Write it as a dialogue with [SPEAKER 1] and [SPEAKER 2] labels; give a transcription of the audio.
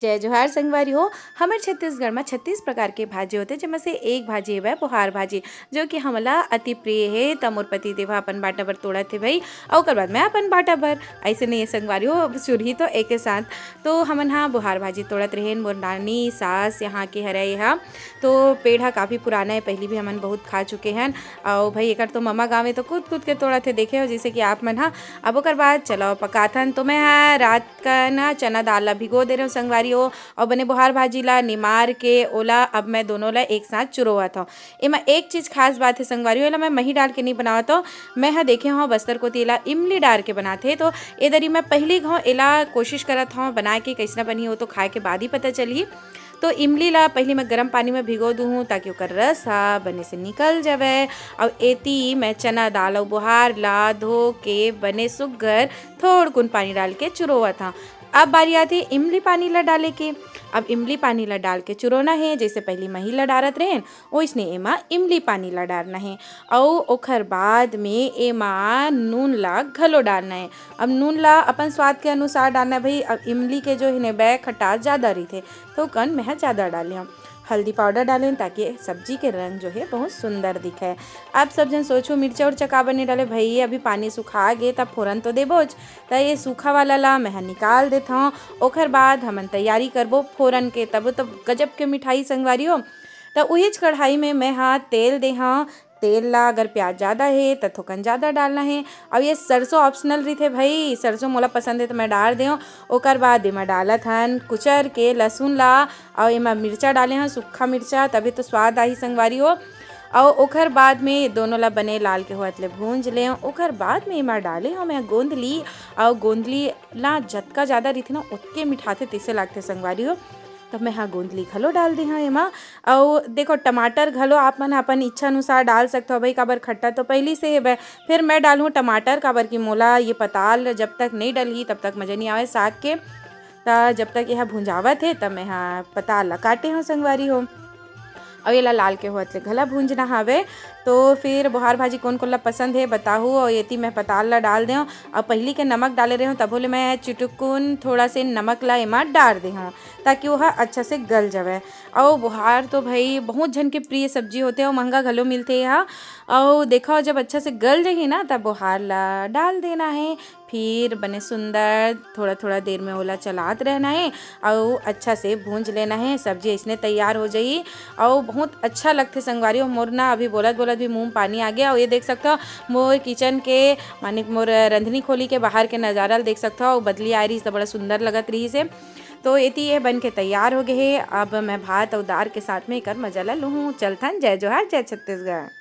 [SPEAKER 1] जय जोहार संगवारी हो। हमारे छत्तीसगढ़ में 36 प्रकार के भाजी होते जिनमें से एक भाजी है बुहार भाजी, जो कि हमला अति प्रिय है। त मोर पति देवा अपन बाटा बर तोड़ा थे भाई, और ओकर बाद मैं अपन बाटा बर ऐसे नहीं संगवारी हो सुरही तो एक साथ। तो हमन हाँ बुहार भाजी तोड़त रहे। मोर नानी सास यहाँ के हरे यहाँ तो पेड़ काफ़ी पुराना है, पहले भी हमन बहुत खा चुके हैं। और भाई एक तो मम्मा गाँव में तो कूद कूद के तोड़ा थे देखे हो, जैसे कि आप मन हाँ। अब ओकर बाद चलो पकाथन। तो मैं हाँ रात का ना चना दाल ला भिगो दे रहे हूँ संगवारी हो, और बने बुहार भाजी ला निमार के ओला अब मैं दोनों ला एक साथ चुरोवत हूँ। एमा एक चीज़ खास बात है संगवारी हो, मैं मही डाल के नहीं बनावत हूँ। मैं हाँ देखे हूँ बस्तर को तेला इमली डाल के बनाते, तो ए दरी मैं पहली घाव एला कोशिश करत हूँ बना के कैसना बनी हो, तो खाए के बाद ही पता चली। तो इमली ला पहले मैं गर्म पानी में भिगो दूँ ताकि ओकर रस हा बने से निकल जावे। और एती मैं चना दाल और बुहार ला धो के बने सुग्घर थोड़ कुन पानी डाल के चुरोवत था। अब बारी आती इमली पानी ला डाले के। अब इमली पानी ला डाल के चुरोना है, जैसे पहले मही ला डालत रहें वैसने एमा इमली पानी ला डालना है। और ओखर बाद में एमा नून ला घलो डालना है। अब नून ला अपन स्वाद के अनुसार डालना है भाई। अब इमली के जो है बै खटास ज़्यादा रही थे तो कन मैं ज़्यादा डाले हूँ। हल्दी पाउडर डालें ताकि सब्जी के रंग जो है बहुत सुंदर दिखे। अब सब जन सोचो मिर्चा उर्चा का बने डाले भाई, अभी पानी सुखा गे तब फोरन तो देबोच। तो ये सूखा वाला ला मैं निकाल देता हूँ। ओखर बाद हमन तैयारी करबो फोरन के, तब तो गजब के मिठाई संगवारी हो। तो वही कढ़ाई में मैं हाँ तेल दे हाँ। तेल ला अगर प्याज ज़्यादा है तो थोकन ज़्यादा डालना है। अब ये सरसों ऑप्शनल रही थे भाई, सरसों मोला पसंद है तो मैं डाल दें। ओकर बाद एमा डालत हन कुचर के लहसुन ला, और एमा मिर्चा डाले हैं सूखा मिर्चा, तभी तो स्वाद आई संगवारी हो। और ओखर बाद में दोनों ला बने लाल के होत ले भूंज ले। ओखर बाद में एमा डाले हम मैं गोंदली, और गोंदली ला जतका ज़्यादा रही ना उतके मिठाते तैसे लागते संगवारी हो। तब मैं हाँ गोंदली घलो डाल दी हाँ एमा। और देखो टमाटर घलो आप मन अपन इच्छा अनुसार डाल सकते हो भाई, काबर खट्टा तो पहली से है। फिर मैं डालूँ टमाटर, काबर की मोला ये पताल जब तक नहीं डलही तब तक मज़ा नहीं आवे साग के। जब तक यह भुंजावत है तब मैं हाँ पताल ला काटे हूँ संगवारी हो। और ये लाल के होत ले घला भूंजना हवे। तो फिर बुहार भाजी कौन कौन ला पसंद है बताहू। और येती मैं पताल ला डाल दें, और पहली के नमक डाले रहे हूँ तब बोले मैं चिटुकुन थोड़ा से नमक ला एमा डाल दे हूँ ताकि वह अच्छा से गल जावे। और बुहार तो भाई बहुत जन के प्रिय सब्जी होते हैं और महंगा घलो मिलते हैं यहाँ। और देखो जब अच्छा से गल जाही ना तब बुहार ला डाल देना है। फिर बने सुंदर थोड़ा थोड़ा देर में ओला चलात रहना है, और अच्छा से भूंज लेना है। सब्जी इसने तैयार हो जाई और बहुत अच्छा लगते संगवारी हो। मोर ना अभी बोलत बोलत भी मुंह पानी आ गया। और ये देख सकते हो मोर किचन के माने मोर रंधनी खोली के बाहर के नज़ारा देख सकते हो, बदली आ रही तो बड़ा सुंदर लगत रही से। तो एती ये बन के तैयार हो गए है। अब मैं भात और दाल के साथ में कर मजा ला लूँ। चलथन जय जोहार जय छत्तीसगढ़।